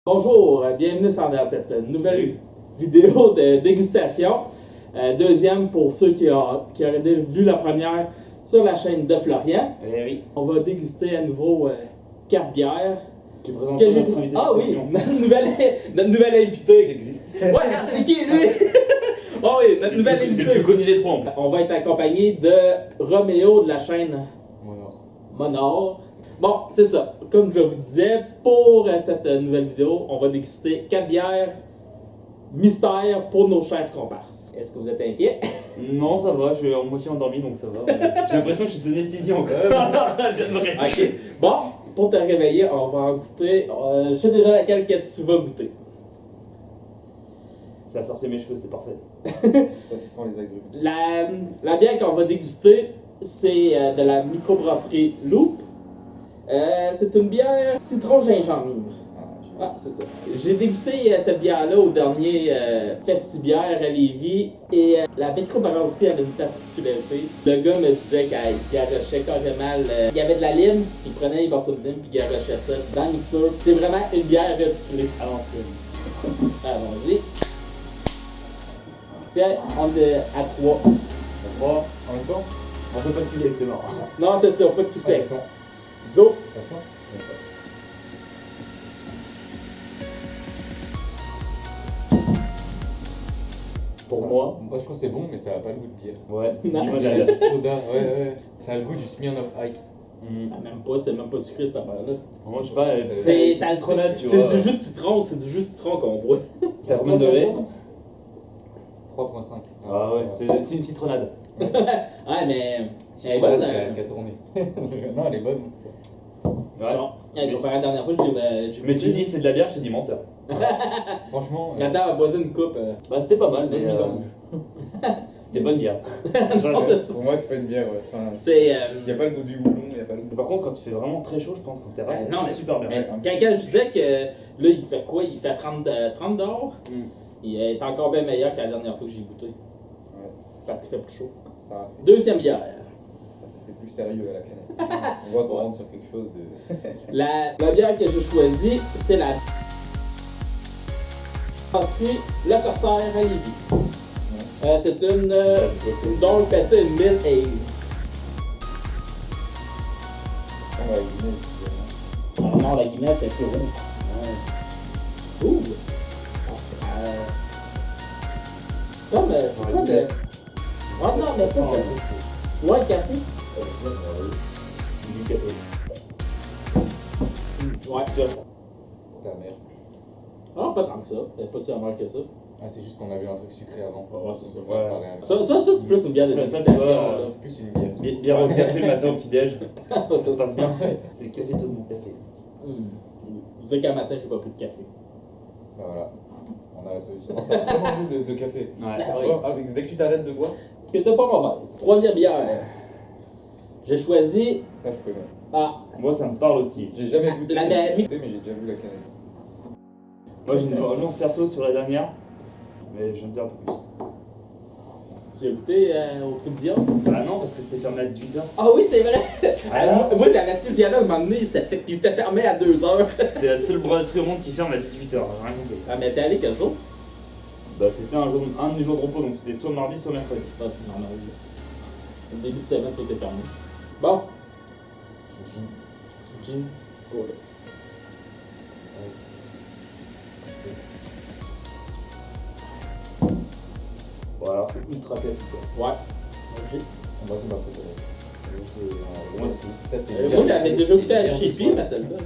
Bonjour, bienvenue dans cette nouvelle vidéo de dégustation. Deuxième pour ceux qui auraient vu la première sur la chaîne de Florian. Eh oui. On va déguster à nouveau 4 bières. Tu présentes Que j'ai notre invité. Ah oui, notre nouvelle invité. Existe. Ouais, c'est qui lui? Oh oui, notre nouvelle C'est le invité. plus connu des trois. On va être accompagné de Roméo de la chaîne Monor. Bon, c'est ça. Comme je vous disais, pour cette nouvelle vidéo, on va déguster 4 bières mystères pour nos chers comparses. Est-ce que vous êtes inquiets? Non, ça va, je suis en moitié endormi donc ça va. J'ai l'impression que je suis sous anesthésie encore. J'aimerais. Ok. Bon, pour te réveiller, on va en goûter. Je sais déjà laquelle que tu vas goûter. Ça a sorti mes cheveux, c'est parfait. Ça sent les agrumes. La bière qu'on va déguster, c'est de la microbrasserie Loop. C'est une bière citron-gingembre. Ah, c'est ça. J'ai dégusté cette bière-là au dernier Festibière à Lévis. Et la microbrasserie avait une particularité. Le gars me disait qu'il garochait carrément. Il y avait de la lime, il prenait les morceaux de lime puis il garochait ça dans le mixeur. C'est vraiment une bière recyclée. À l'ancienne. Allons-y. Tiens, on est à 3. On croit. En même temps, On fait pas de cuisser que c'est mort. Non, c'est ça, pas de tout ça sec. sent. Go! Ça sent. Pour moi. Moi je trouve que c'est bon, mais ça a pas le goût de bière. Ouais, c'est Non. moi Il y a j'adore. du soda, ouais. Ça a le goût du Smirnoff Ice. Ah, même pas, c'est même pas sucré cette affaire-là. Moi je sais pas, C'est c'est citronnade, tu c'est vois. du jus de citron, c'est du jus de citron qu'on boit. Ça remonte de lait. 3.5. Ah ouais, c'est une citronnade. Ah, mais. C'est Elle est bonne bonne, qui a tourné. Non, elle est bonne. Ouais. Non, comparé à la dernière fois, j'ai Mais tu me dis c'est de la bière, je te dis menteur. Franchement, Quand a boisé une coupe. Bah c'était pas mal, mais bonne mise en bouche. c'est bonne bière. Pour moi, c'est pas une bière. Ouais. Enfin, C'est. il n'y a pas le goût du houblon, il n'y a pas le goût. Par contre, quand il fait vraiment très chaud, je pense qu'en terrasse, non, mais c'est super bien. mais quand je disais que là, il fait quoi? Il fait 30 dehors. Il est encore bien meilleur que la dernière fois que j'ai goûté. Ouais. Parce qu'il fait plus chaud. Ça Deuxième bière. fait plus sérieux à la canette. On voit qu'on rentre sur quelque chose de. La bière que j'ai choisie, c'est la brasserie Le Corsaire à Lévis. C'est une Dark Passé, une Mill Ale. On va éliminer. Ah non, la Guinness c'est plus rouge. Ouais. Ouh! Ah, c'est quoi le. Ah non, mais ça, c'est. Ouais, le café. Du café. Ouais, c'est ça. C'est amer. Ah, pas tant que ça. Elle est pas si amère que ça. Ah, c'est juste qu'on avait un truc sucré avant. Ouais, c'est ça. Ça Ouais. paraît amer. Ça c'est plus une bière de Ça, tu dégustation. vois, là. C'est plus une bière. Bière au café le matin au petit-déj. Ça, Ça passe bien. C'est caféteuse mon café. Vous savez qu'un matin, j'ai pas pris de café. Bah voilà. On a la solution. Non, ça a vraiment goût de café. Ouais. Ah oui. Oh, ah, mais dès que tu t'arrêtes de boire, Qui était pas mauvaise. Troisième bière. J'ai choisi. ça je connais. Ah, Moi ça me parle aussi. J'ai jamais goûté, La- mais j'ai déjà vu la canette. Moi j'ai une vengeance perso sur la dernière, mais je vais me dire un peu plus. tu as goûté au trou de Dion? Bah non, parce que c'était fermé à 18h. Ah oui, c'est vrai! Ah non. Moi, j'avais acheté Diana à un moment donné, il s'était fermé à 2h. C'est la seule brasserie au monde qui ferme à 18h, rien compris. Ah, mais t'es allé quel jour? Bah c'était un de mes jours de repos, donc c'était soit mardi, soit mercredi. Ah, c'est normal. Au début de semaine, tout est fermé. Bon. Gin, c'est quoi là? Bon alors c'est ultra classique quoi. Ouais. Ok. Moi c'est ma préférée. Moi aussi. Ça c'est Moi, j'avais déjà goûté à bien Chippy, douce, mais celle-là.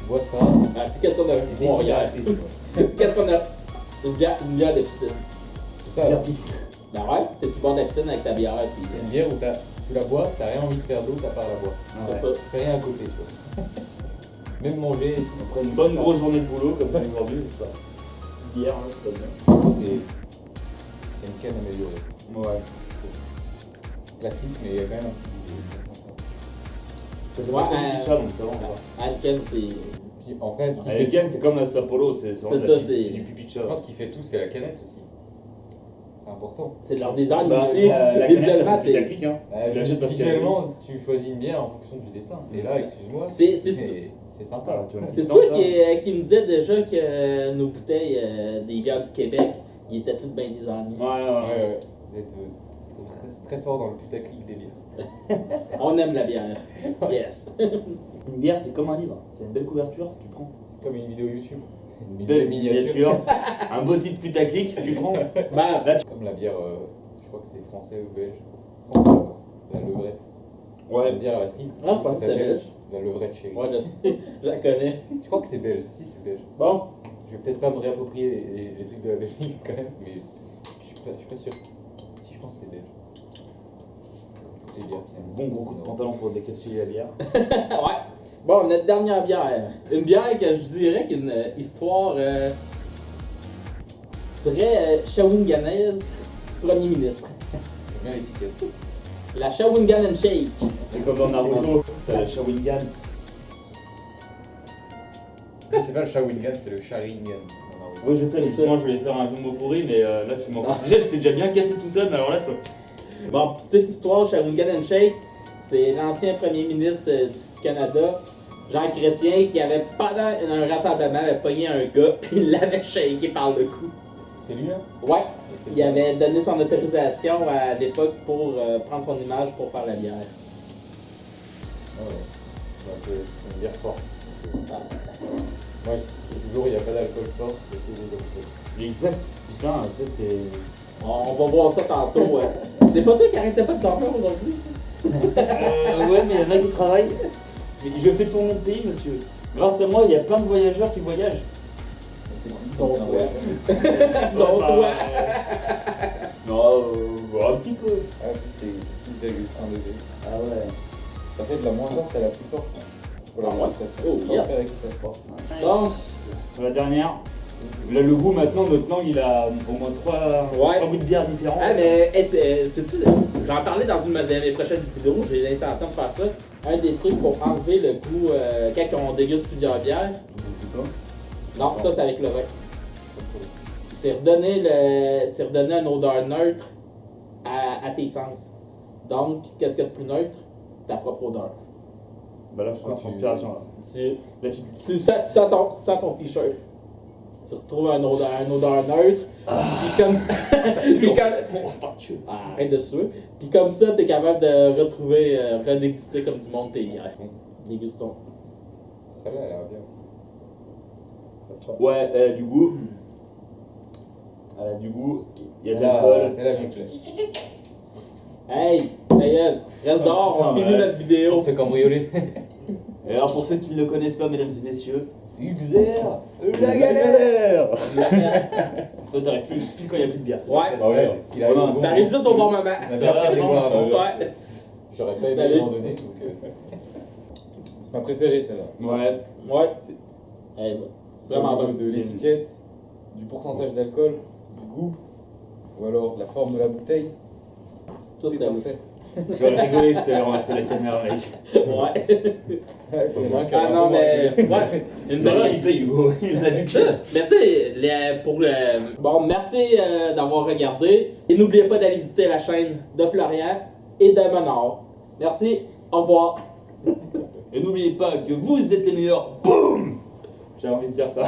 Bois ça. Ah, c'est qu'est-ce qu'on a? Et Bon, hier. déshydraté, tu vois. C'est qu'est-ce qu'on a? Une bière de piscine. C'est ça. Bière piscine. Ben ouais, t'es sur le bord de la piscine avec ta bière, puis C'est une bière où tu la bois, t'as rien envie de faire d'autre à part la boire. c'est Ouais. ça. Tu fais rien à côté, tu vois. Même manger et tout. Après une bonne grosse journée de boulot comme on a aujourd'hui, c'est pas. Petite bière, hein, c'est pas bien. Moi c'est une canne améliorée. Ouais. Classique, mais il y a quand même un petit goût de sympa. Ça fait Ouais, pas trop de chat donc ça va encore. Alken, c'est. Puis en vrai, ce qui fait Avec Ken, c'est comme la Sapporo, c'est C'est vraiment ça, de la- c'est- c'est du pipi de chat. je pense qu'il fait tout, c'est la canette aussi. C'est important. C'est leur design Bah, aussi. la Visuellement, canette, c'est c'est. tactique, hein. Tu l'achètes parce qu'elle- Visuellement, tu choisis une bière en fonction du dessin. Et là, excuse-moi, C'est sympa. Ah, tu vois, c'est non, toi ça. qui me disais déjà que nos bouteilles des bières du Québec, ils étaient toutes bien designées. Ouais, ouais, ouais. Ouais, vous êtes très fort dans le putaclic des bières. On aime la bière. Yes. Une bière, c'est comme un livre. C'est une belle couverture, tu prends. C'est comme une vidéo YouTube. Une Belle miniature. miniature. Un beau titre putaclic, tu prends. Bah, Là, tu... Comme la bière, je crois que c'est français ou belge. Français, je crois. La levrette. C'est Ouais. une bière à la cerise. Ah, je pense que Ça c'était s'appelle belge. La levrette chérie. moi je sais, je la connais. Je crois que c'est belge. Si, c'est belge. Bon, Je vais peut-être pas me réapproprier les trucs de la Belgique quand même, mais je suis pas sûr. Si, je pense que c'est belge. Comme toutes les bières finalement. Bon gros coup de pantalon pour décapsuler la bière. ouais. Bon, notre dernière bière. Une bière que je dirais qu'une histoire très shawinganaise du premier ministre. J'aime bien l'étiquette. La Shawinigan and Shake. C'est comme dans Naruto, t'as le Sharingan. Mais c'est pas le Shawinigan, c'est le Sharingan. Oui, je sais, justement, je voulais faire un jeu de mots pourri, mais là, tu m'en... Déjà, j'étais déjà bien cassé tout seul, mais alors là, tu vois... Bon, petite histoire, Shawinigan and Shake, c'est l'ancien premier ministre du Canada, Jean Chrétien, qui avait, pendant un rassemblement, avait pogné un gars, puis il l'avait shaké par le cou. C'est lui là? Ouais, Et c'est il bien. avait donné son autorisation à l'époque pour prendre son image pour faire la bière. Ah ouais. Bah, c'est une bière forte. Donc, Ah. moi, je dis toujours, il n'y a pas d'alcool fort, il y a que des alcools. Exact. Putain, ça, c'était... On va voir ça tantôt. C'est pas toi qui arrêtais pas de dormir aujourd'hui? Ouais, mais il y en a qui travaillent. Mais je fais tourner le pays, monsieur. Grâce à moi, il y a plein de voyageurs qui voyagent. Donc, Ah ouais. ouais. Donc, Bah, ouais. Non, un petit peu. Ah, c'est 6,5 degrés. Ah ouais. T'as fait de la moins forte à la plus forte pour la Ah ouais? dégustation. Oh, Sans yes. faire exprès. Donc, Pour la dernière. Là, le goût, maintenant, notre langue, il a au moins trois goûts de bière différents. ah, mais hey, c'est-tu, j'en parlais dans une de mes prochaines vidéos, j'ai l'intention de faire ça. Un des trucs pour enlever le goût quand on déguste plusieurs bières. Non, ça c'est avec le vin. C'est redonner une odeur neutre à tes sens. Donc, qu'est-ce qu'il y a de plus neutre? Ta propre odeur. Bah là, je suis en transpiration, là. Tu Là, tu... sens ton t-shirt. Tu retrouves une odeur neutre. Puis comme ça. puis comme... Ah, arrête de suer. Puis comme ça, t'es capable de retrouver, redéguster comme du monde tes bières. Dégustons. Celle-là, elle a l'air bien aussi. Ça sent. Ouais, du goût. Elle a du goût. Il y a de Celle-là, l'alcool. celle-là, elle me plaît. Hey, Ayel, reste dehors, on Putain, finit ouais. notre vidéo. On se fait cambrioler. Et alors, pour ceux qui ne le connaissent pas, mesdames et messieurs, Uxer, la galère. toi, t'arrives plus quand il n'y a plus de bière. Ouais, Ah ouais, il arrive Voilà, au bon t'arrives moment. juste au bon moment. On a Ça bien va, fait de les non, voir avant. Ouais. J'aurais pas aimé Salut. m'en donner, donc c'est ma préférée celle-là. Ouais. Ouais. C'est- Eh ben, Soit vraiment au niveau bon. de l'étiquette, du pourcentage d'alcool, du goût, ou alors de la forme de la bouteille, Ça, c'est c'était parfait. J'aurais rigolé si t'avais ramassé la caméra, mec. Ouais. Ouais, faut bien qu'il y ait Ah un non, moment mais. rigolé. Ouais. Une Bah là, belle. il paye, Hugo. Il a vu Ça, mais tu sais, pour le. Bon, merci d'avoir regardé. Et n'oubliez pas d'aller visiter la chaîne de Florian et de Monor. Merci, au revoir. Et n'oubliez pas que vous êtes les meilleurs. Boum! J'ai envie de dire ça.